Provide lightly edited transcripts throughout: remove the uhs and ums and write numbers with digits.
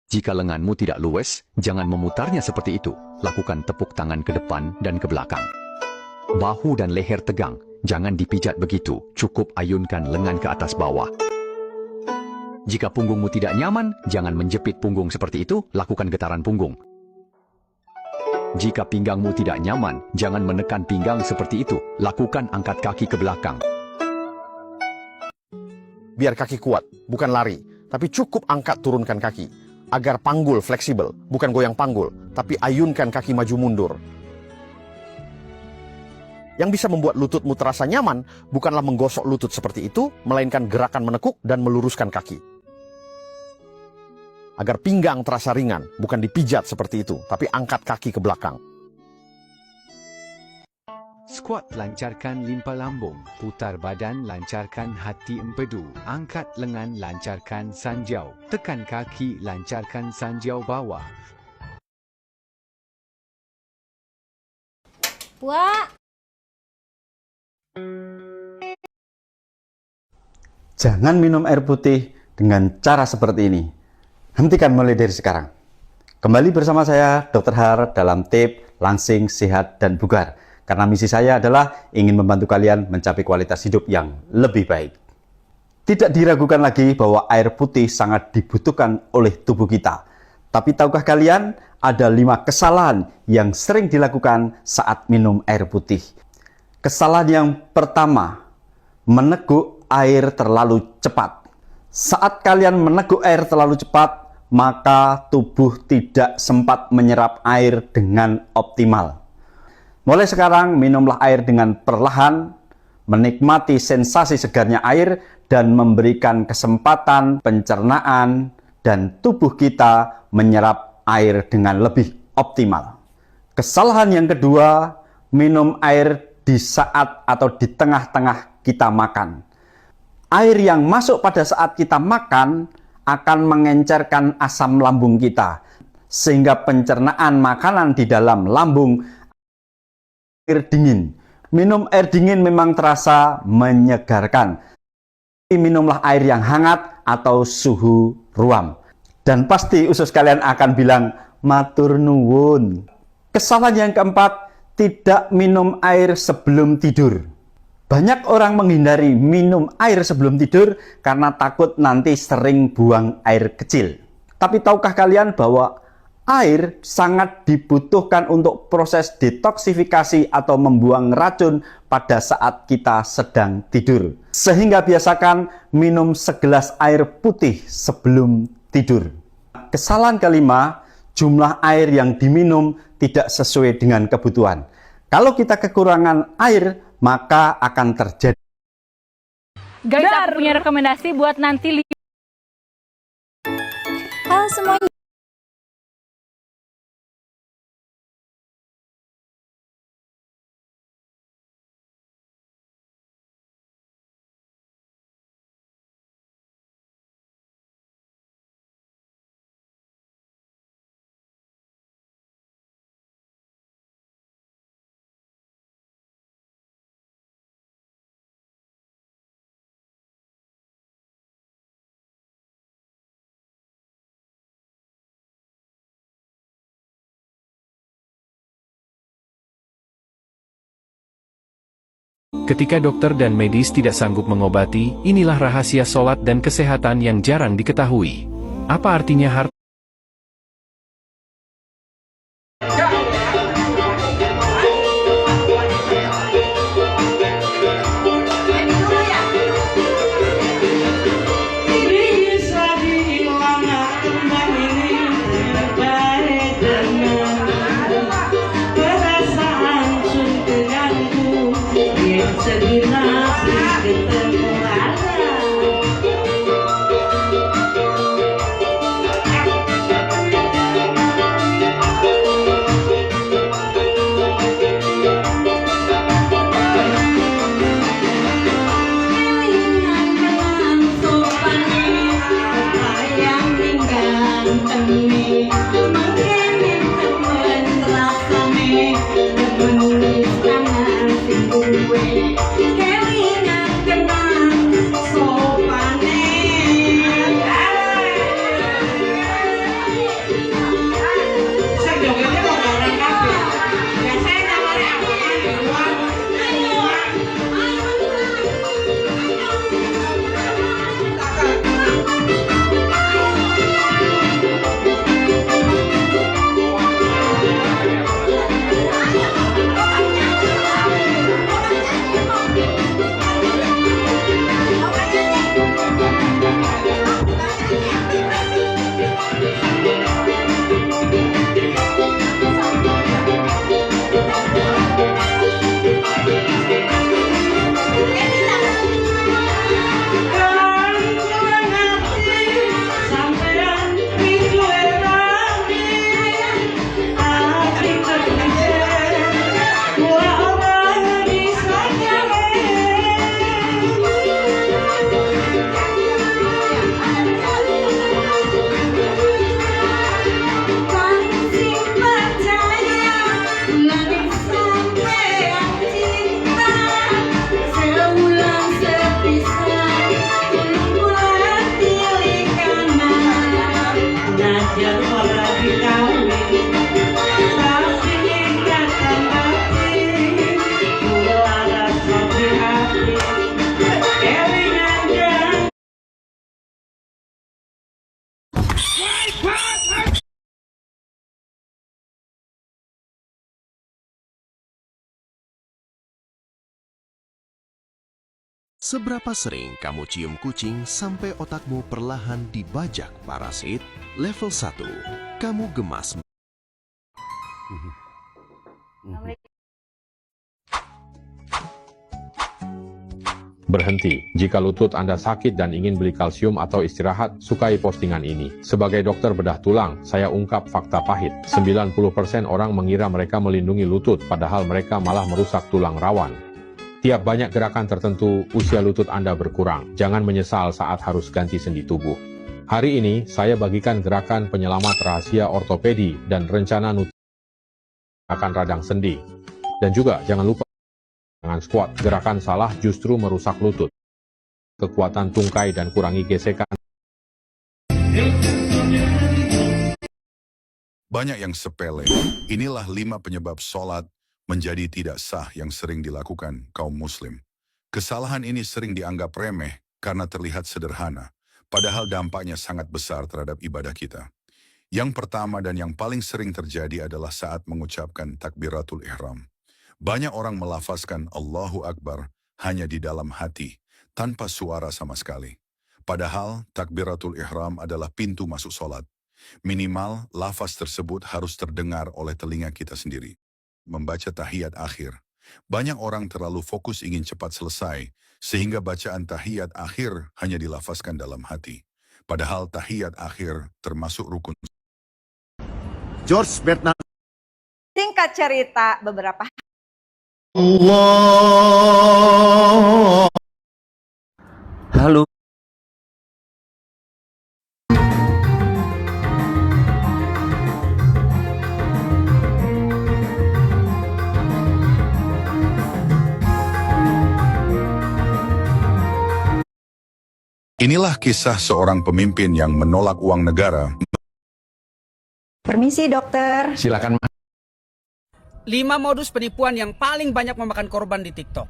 Jika lenganmu tidak luwes, jangan memutarnya seperti itu. Lakukan tepuk tangan ke depan dan ke belakang. Bahu dan leher tegang, jangan dipijat begitu. Cukup ayunkan lengan ke atas bawah. Jika punggungmu tidak nyaman, jangan menjepit punggung seperti itu. Lakukan getaran punggung. Jika pinggangmu tidak nyaman, jangan menekan pinggang seperti itu. Lakukan angkat kaki ke belakang. Biar kaki kuat, bukan lari, tapi cukup angkat turunkan kaki. Agar panggul fleksibel, bukan goyang panggul, tapi ayunkan kaki maju mundur. Yang bisa membuat lututmu terasa nyaman, bukanlah menggosok lutut seperti itu, melainkan gerakan menekuk dan meluruskan kaki. Agar pinggang terasa ringan, bukan dipijat seperti itu, tapi angkat kaki ke belakang. Squat, lancarkan limpa lambung. Putar badan, lancarkan hati empedu. Angkat lengan, lancarkan sanjau. Tekan kaki, lancarkan sanjau bawah. Wah. Jangan minum air putih dengan cara seperti ini. Hentikan mulai dari sekarang. Kembali bersama saya, Dr. Har, dalam tips langsing, sehat, dan bugar. Karena misi saya adalah ingin membantu kalian mencapai kualitas hidup yang lebih baik. Tidak diragukan lagi bahwa air putih sangat dibutuhkan oleh tubuh kita. Tapi tahukah kalian, ada 5 kesalahan yang sering dilakukan saat minum air putih. Kesalahan yang pertama, meneguk air terlalu cepat. Saat kalian meneguk air terlalu cepat, maka tubuh tidak sempat menyerap air dengan optimal. Mulai sekarang, minumlah air dengan perlahan, menikmati sensasi segarnya air, dan memberikan kesempatan pencernaan dan tubuh kita menyerap air dengan lebih optimal. Kesalahan yang kedua, minum air di saat atau di tengah-tengah kita makan. Air yang masuk pada saat kita makan akan mengencerkan asam lambung kita, sehingga pencernaan makanan di dalam lambung. Air dingin. Minum air dingin memang terasa menyegarkan. Minumlah air yang hangat atau suhu ruam. Dan pasti usus kalian akan bilang, matur nuwun. Kesalahan yang keempat, tidak minum air sebelum tidur. Banyak orang menghindari minum air sebelum tidur karena takut nanti sering buang air kecil. Tapi tahukah kalian bahwa air sangat dibutuhkan untuk proses detoksifikasi atau membuang racun pada saat kita sedang tidur. Sehingga biasakan minum segelas air putih sebelum tidur. Kesalahan kelima, jumlah air yang diminum tidak sesuai dengan kebutuhan. Kalau kita kekurangan air, maka akan terjadi. Guys, aku punya rekomendasi buat nanti. Halo semuanya. Ketika dokter dan medis tidak sanggup mengobati, inilah rahasia sholat dan kesehatan yang jarang diketahui. Apa artinya harta? Seberapa sering kamu cium kucing sampai otakmu perlahan dibajak parasit? Level 1, kamu gemas. Berhenti. Jika lutut Anda sakit dan ingin beli kalsium atau istirahat, sukai postingan ini. Sebagai dokter bedah tulang, saya ungkap fakta pahit. 90% orang mengira mereka melindungi lutut, padahal mereka malah merusak tulang rawan. Tiap banyak gerakan tertentu, usia lutut Anda berkurang. Jangan menyesal saat harus ganti sendi tubuh. Hari ini, saya bagikan gerakan penyelamat rahasia ortopedi dan rencana akan radang sendi. Dan juga jangan lupa jangan squat, gerakan salah justru merusak lutut. Kekuatan tungkai dan kurangi gesekan. Banyak yang sepele. Inilah 5 penyebab sholat menjadi tidak sah yang sering dilakukan kaum muslim. Kesalahan ini sering dianggap remeh karena terlihat sederhana, padahal dampaknya sangat besar terhadap ibadah kita. Yang pertama dan yang paling sering terjadi adalah saat mengucapkan takbiratul ihram. Banyak orang melafazkan Allahu Akbar hanya di dalam hati, tanpa suara sama sekali. Padahal takbiratul ihram adalah pintu masuk sholat. Minimal lafaz tersebut harus terdengar oleh telinga kita sendiri. Membaca tahiyat akhir. Banyak orang terlalu fokus ingin cepat selesai, sehingga bacaan tahiyat akhir hanya dilafazkan dalam hati. Padahal tahiyat akhir termasuk rukun. George Bernard. Singkat cerita, beberapa Allah. Halo. Inilah kisah seorang pemimpin yang menolak uang negara. Permisi dokter. Silakan. 5 modus penipuan yang paling banyak memakan korban di TikTok.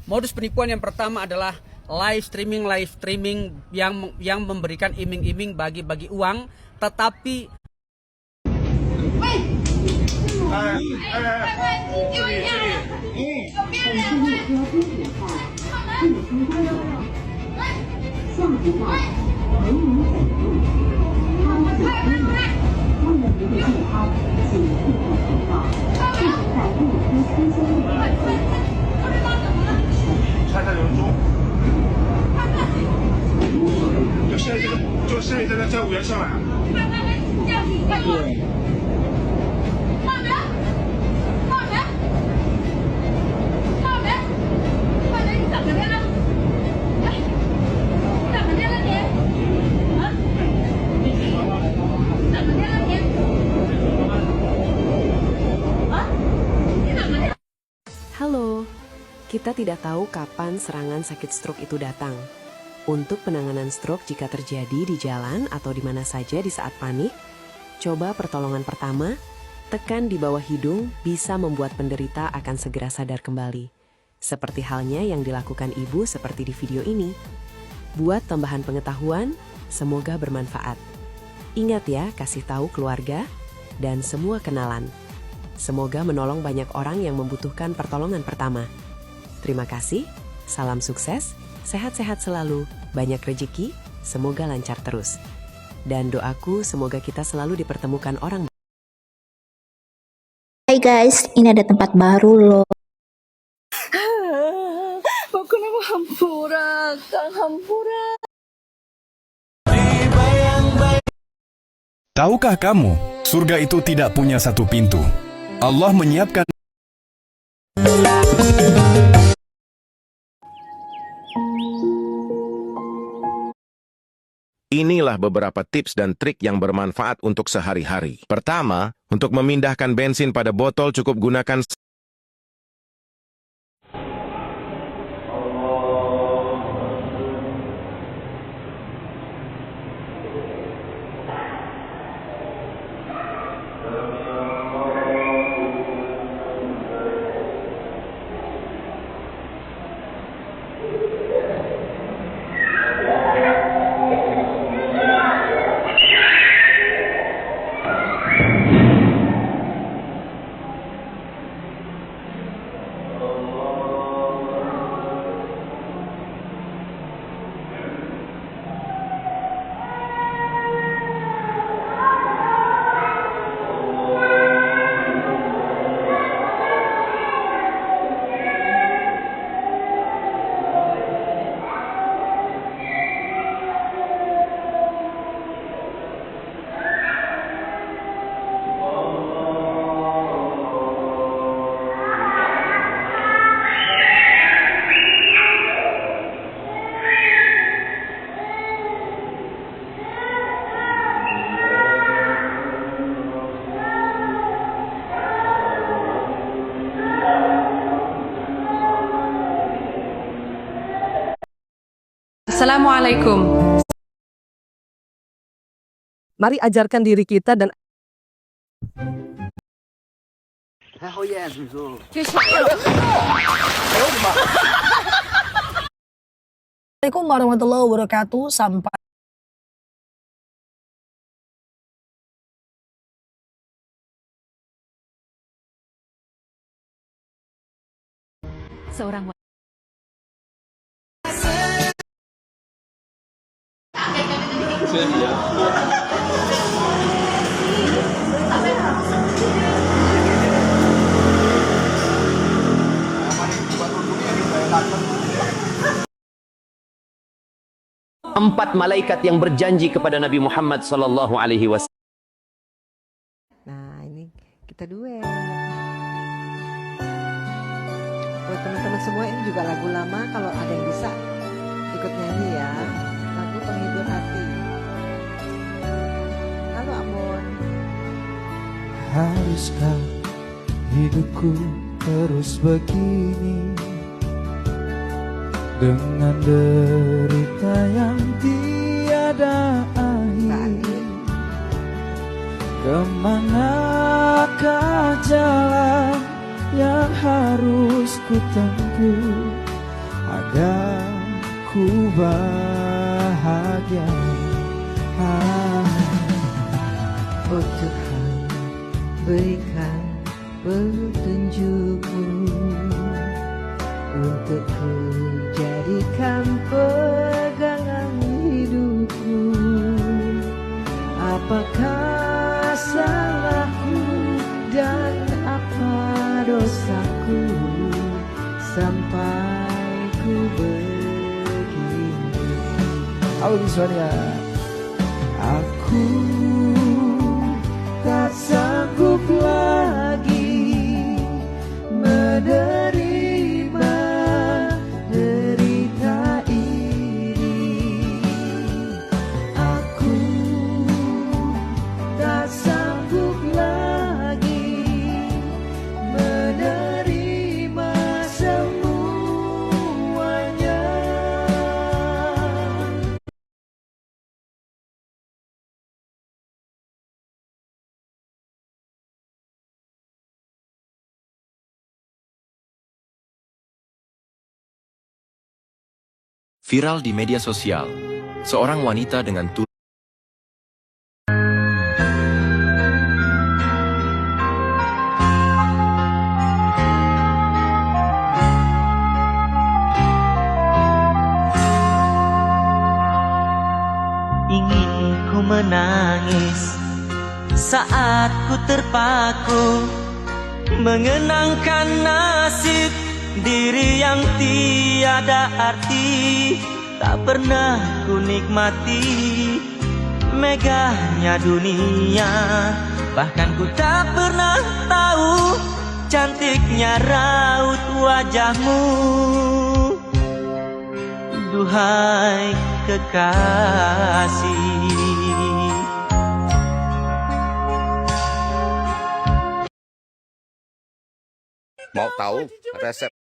Modus penipuan yang pertama adalah live streaming yang memberikan iming-iming bagi-bagi uang, tetapi Halo, kita tidak tahu kapan serangan sakit stroke itu datang. Untuk penanganan stroke jika terjadi di jalan atau di mana saja di saat panik, coba pertolongan pertama, tekan di bawah hidung bisa membuat penderita akan segera sadar kembali. Seperti halnya yang dilakukan ibu seperti di video ini. Buat tambahan pengetahuan, semoga bermanfaat. Ingat ya, kasih tahu keluarga dan semua kenalan. Semoga menolong banyak orang yang membutuhkan pertolongan pertama. Terima kasih, salam sukses, sehat-sehat selalu, banyak rezeki, semoga lancar terus. Dan doaku semoga kita selalu dipertemukan orang. Hai guys, ini ada tempat baru loh. Aku nama hampura, Kang Hampura. Tahukah kamu, surga itu tidak punya satu pintu. Allah menyiapkan. Inilah beberapa tips dan trik yang bermanfaat untuk sehari-hari. Pertama, untuk memindahkan bensin pada botol cukup gunakan Assalamualaikum. Mari ajarkan diri kita dan Assalamualaikum warahmatullahi wabarakatuh. Sampai Seorang Empat malaikat yang berjanji kepada Nabi Muhammad sallallahu alaihi wasallam. Nah, ini kita duet. Buat teman-teman semua, ini juga lagu lama, kalau ada yang bisa ikut nyanyi ya. Lagu penghibur hati. Halo Amon. Haruskah hidupku terus begini, dengan derita yang tiada akhir? Kemanakah jalan yang harus ku tempuh agar ku bahagia? Oh Tuhan, berikan petunjukmu untuk ku jadikan pegangan hidupku. Apakah salahku dan apa dosaku sampai ku begini? Aku tak sanggup lagi menerima derita ini. Aku tak sanggup lagi menerima semuanya. Viral di media sosial, seorang wanita dengan ingin ku menangis saat ku terpaku mengenangkan nasib diri yang tiada arti. Tak pernah ku nikmati megahnya dunia, bahkan ku tak pernah tahu cantiknya raut wajahmu. Duhai kekasih, Mau tahu resep